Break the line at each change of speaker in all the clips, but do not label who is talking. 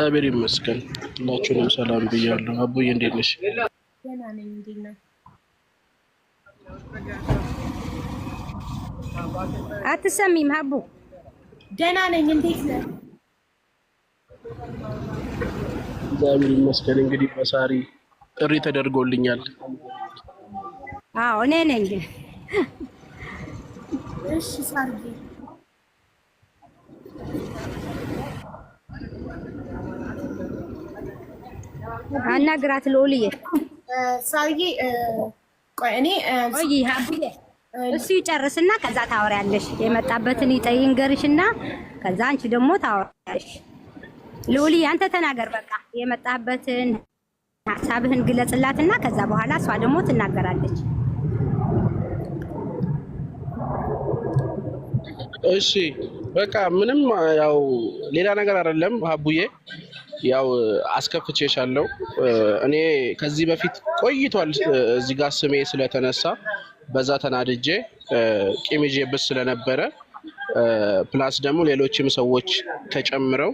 እግዚአብሔር ይመስገን። ሁላችሁንም ሰላም ብያለሁ። አቡዬ እንዴት ነሽ?
ደህና ነኝ። እንዴት ነህ?
አትሰሚም? ሀቡ
ደህና ነኝ። እንዴት ነህ?
እግዚአብሔር ይመስገን። እንግዲህ በሳሪ ጥሪ ተደርጎልኛል።
አዎ እኔ ነኝ።
እሺ ሳርዬ
አናግራት ልዑልዬ።
ሳርዬ ቆይ እኔ
ቆይ ሀቡዬ እሱ ይጨርስና ከዛ ታወሪያለሽ። የመጣበትን ይንገርሽና ከዛ አንቺ ደግሞ ታወሪያለሽ። ልዑልዬ አንተ ተናገር። በቃ የመጣበትን ሀሳብህን ግለጽላትና ከዛ በኋላ እሷ ደግሞ ትናገራለች።
እሺ በቃ ምንም ያው ሌላ ነገር አይደለም ሀቡዬ። ያው አስከፍቼሻለሁ። እኔ ከዚህ በፊት ቆይቷል እዚህ ጋር ስሜ ስለተነሳ በዛ ተናድጄ ቂም ይዤብሽ ስለነበረ ፕላስ ደግሞ ሌሎችም ሰዎች ተጨምረው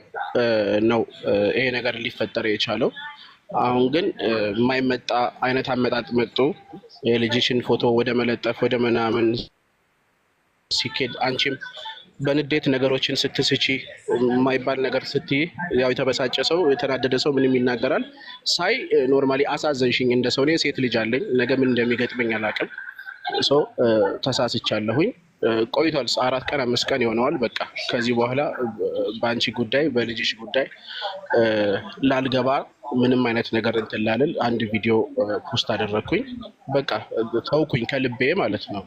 ነው ይሄ ነገር ሊፈጠር የቻለው። አሁን ግን የማይመጣ አይነት አመጣጥ መጡ። የልጅሽን ፎቶ ወደ መለጠፍ ወደ ምናምን ሲኬድ አንቺም በንዴት ነገሮችን ስትስቺ የማይባል ነገር ስትይ ያው የተበሳጨ ሰው የተናደደ ሰው ምንም ይናገራል። ሳይ ኖርማሊ አሳዘንሽኝ። እንደ ሰው እኔ ሴት ልጅ አለኝ። ነገ ምን እንደሚገጥመኝ አላውቅም። ሰው ተሳስቻለሁኝ። ቆይቷል። 4 ቀን 5 ቀን ይሆነዋል። በቃ ከዚህ በኋላ በአንቺ ጉዳይ በልጅሽ ጉዳይ ላልገባ ምንም አይነት ነገር እንትን ላልል አንድ ቪዲዮ ፖስት አደረግኩኝ። በቃ ተውኩኝ ከልቤ ማለት ነው።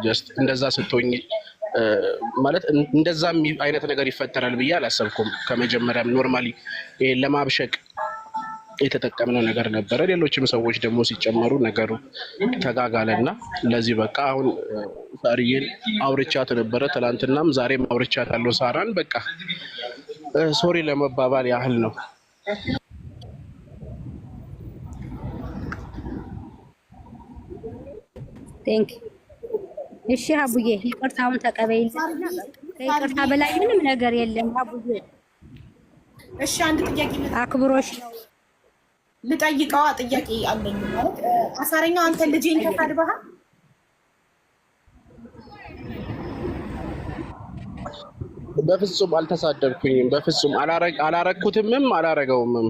ጀስት እንደዛ ስትሆኝ ማለት እንደዛ አይነት ነገር ይፈጠራል ብዬ አላሰብኩም። ከመጀመሪያም ኖርማሊ ለማብሸቅ የተጠቀምነው ነገር ነበረ። ሌሎችም ሰዎች ደግሞ ሲጨመሩ ነገሩ ተጋጋለና ለዚህ በቃ አሁን ሳርዬን አውርቻት ነበረ። ትላንትናም ዛሬም አውርቻታለሁ ሳራን። በቃ ሶሪ ለመባባል ያህል ነው።
ቴንክ እሺ ሀቡዬ ይቅርታውን ተቀበይልኝና ከይቅርታ በላይ ምንም ነገር የለም ሀቡዬ።
እሺ አንድ ጥያቄ
አክብሮሽ ነው
ልጠይቀዋ። ጥያቄ አለኝ። ማለት አሳረኛው አንተ ልጄን ተሳድበሃል?
በፍጹም አልተሳደብኩኝም። በፍጹም አላረኩትምም አላረገውምም።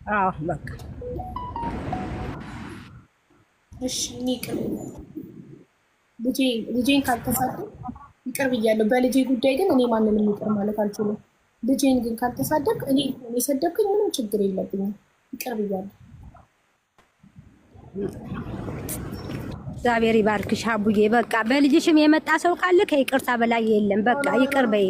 አዎ በቃ
እሺ ይቅር። ልጄን ካልተሳደብ ይቅር ብያለሁ። በልጄ ጉዳይ ግን እኔ ማንንም ይቅር ማለት አልችልም። ልጄን ግን ካልተሳደብክ እኔ የሰደብክኝ ምንም ችግር የለብኝም። ይቅር ብያለሁ።
እግዚአብሔር ይባርክሽ ሀቡዬ። በቃ በልጅሽም የመጣ ሰው ካለ ከይቅርታ በላይ የለም። በቃ ይቅር በይ።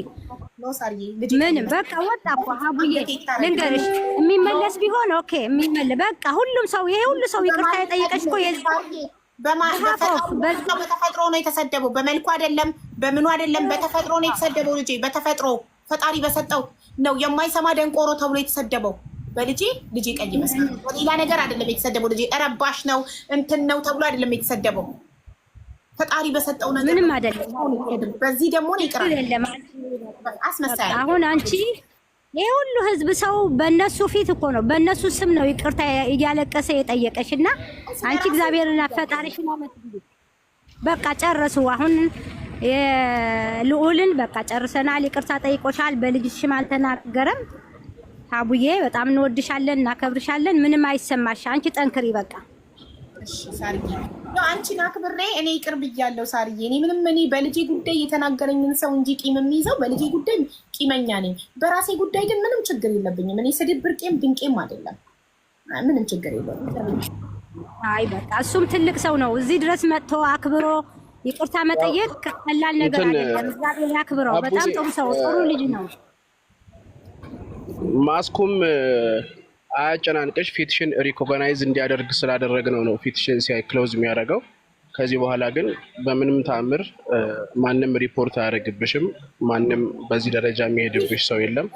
ምንም በቃ ወጣ እኮ ሀቡዬ። ልንገርሽ የሚመለስ ቢሆን ኦኬ የሚመለስ በቃ ሁሉም ሰው ይሄ ሁሉ ሰው ይቅርታ የጠየቀች እኮ
በተፈጥሮ ነው የተሰደበው። በመልኩ አይደለም በምኑ አይደለም። በተፈጥሮ ነው የተሰደበው። ልጄ በተፈጥሮ ፈጣሪ በሰጠው ነው። የማይሰማ ደንቆሮ ተብሎ የተሰደበው በልጄ ቀይ መስቀል ሌላ ነገር አይደለም የተሰደበው። ልጄ ረባሽ ነው እንትን ነው ተብሎ አይደለም የተሰደበው። ፈጣሪ በሰጠው ነገር
ምንም አይደለም።
በዚህ ደግሞ ነው ይቅር አስመሳይ።
አሁን አንቺ ይሄ ሁሉ ህዝብ ሰው በእነሱ ፊት እኮ ነው በእነሱ ስም ነው ይቅርታ እያለቀሰ የጠየቀሽና አንቺ እግዚአብሔርና ፈጣሪሽን አመስግኝ። በቃ ጨረሱ። አሁን ልዑልን በቃ ጨርሰናል። ይቅርታ ጠይቆሻል። በልጅሽም አልተናገረም። ሀቡዬ በጣም እንወድሻለን፣ እናከብርሻለን። ምንም አይሰማሽ። አንቺ ጠንክሪ በቃ
እሺ ሳርዬ። አንቺን አክብሬ እኔ ይቅር ብያለሁ ሳርዬ። እኔ ምንም በልጄ ጉዳይ የተናገረኝን ሰው እንጂ ቂም የሚይዘው በልጄ ጉዳይ ቂመኛ ነኝ። በራሴ ጉዳይ ግን ምንም ችግር የለብኝም። እኔ ስድብ ብርቄም ድንቄም አይደለም። ምንም ችግር የለብኝም።
አይ በቃ እሱም ትልቅ ሰው ነው። እዚህ ድረስ መጥቶ አክብሮ ይቅርታ መጠየቅ ቀላል ነገር አይደለም። እግዚአብሔር ያክብረው። በጣም ጥሩ ሰው ጥሩ ልጅ ነው።
ማስኩም አያጨናንቅሽ። ፊትሽን ሪኮግናይዝ እንዲያደርግ ስላደረግነው ነው ፊትሽን ሲያይ ክሎዝ የሚያደርገው። ከዚህ በኋላ ግን በምንም ተአምር ማንም ሪፖርት አያደርግብሽም። ማንም በዚህ ደረጃ የሚሄድብሽ ሰው የለም።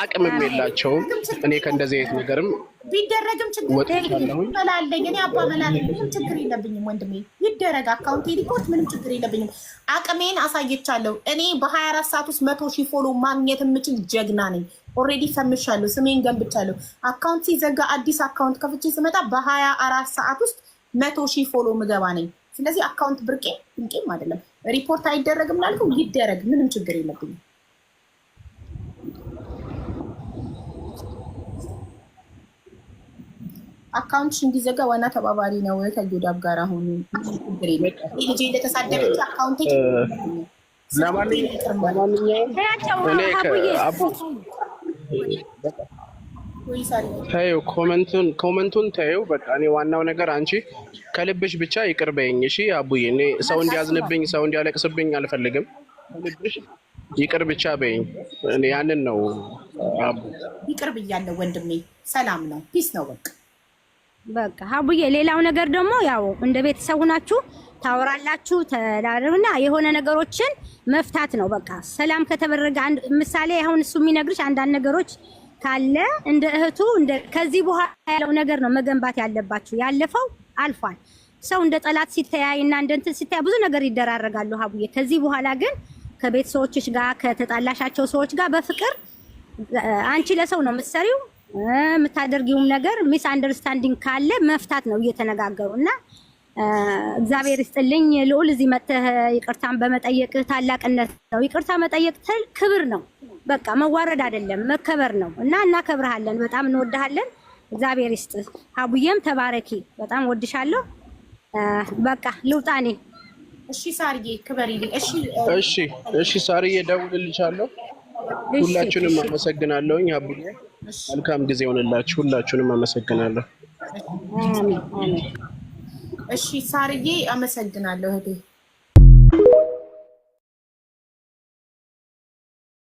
አቅምም የላቸውም። እኔ ከእንደዚህ አይነት ነገርም
ቢደረግም ችግር የለብኝም። እኔ አባ መላለኝ ምንም ችግር የለብኝም። ወንድሜ ይደረግ አካውንት ሪፖርት ምንም ችግር የለብኝም። አቅሜን አሳየቻለሁ። እኔ በ24 ሰዓት ውስጥ 100,000 ፎሎ ማግኘት የምችል ጀግና ነኝ። ኦልሬዲ ፈምሻለሁ፣ ስሜን ገንብቻለሁ። አካውንት ሲዘጋ አዲስ አካውንት ከፍቼ ስመጣ በ24 ሰዓት ውስጥ 100,000 ፎሎ ምገባ ነኝ። ስለዚህ አካውንት ብርቄም አይደለም። ሪፖርት አይደረግም ላልከው ይደረግ፣ ምንም ችግር የለብኝም። አካውንትሽ እንዲዘጋ ዋና ተባባሪ ነው ከጆዳብ ጋር አሁን ችግር የለም። ልጄ እንደተሳደበች አካውንቴ
ታዩ ኮመንቱን ታዩ። በቃ እኔ ዋናው ነገር አንቺ ከልብሽ ብቻ ይቅር በይኝ እሺ አቡዬ። እኔ ሰው እንዲያዝንብኝ ሰው እንዲያለቅስብኝ አልፈልግም። ከልብሽ ይቅር ብቻ በይኝ። እኔ ያንን ነው አቡ። ይቅር
ብያለሁ ወንድሜ። ሰላም ነው፣ ፒስ ነው
በቃ አቡዬ። ሌላው ነገር ደግሞ ያው እንደ ቤተሰቡ ናችሁ ታወራላችሁ ተዳርና የሆነ ነገሮችን መፍታት ነው በቃ። ሰላም ከተበረገ ምሳሌ አሁን እሱ የሚነግርሽ አንዳንድ ነገሮች ካለ እንደ እህቱ እንደ ከዚህ በኋላ ያለው ነገር ነው መገንባት ያለባችሁ። ያለፈው አልፏል። ሰው እንደ ጠላት ሲተያይና እንደ እንትን ሲተያይ ብዙ ነገር ይደራረጋሉ አቡዬ። ከዚህ በኋላ ግን ከቤተሰቦችሽ ጋር ከተጣላሻቸው ሰዎች ጋር በፍቅር አንቺ ለሰው ነው የምትሰሪው የምታደርጊውም ነገር ሚስ አንደርስታንዲንግ ካለ መፍታት ነው እየተነጋገሩና እግዚአብሔር ይስጥልኝ ልዑል እዚህ መተህ ይቅርታን በመጠየቅህ ታላቅነት ነው። ይቅርታ መጠየቅ ክብር ነው። በቃ መዋረድ አይደለም መከበር ነው እና እናከብርሃለን። በጣም እንወድሃለን። እግዚአብሔር ይስጥህ አቡዬም ተባረኪ። በጣም ወድሻለሁ። በቃ ልውጣኔ።
እሺ ሳርዬ ክበሪልኝ።
እሺ ሳርዬ ደውልልሻለሁ። ሁላችሁንም አመሰግናለሁኝ አቡዬ። መልካም ጊዜ ሆነላችሁ። ሁላችሁንም አመሰግናለሁ።
አሜን አሜን።
እሺ ሳርዬ አመሰግናለሁ እህቴ።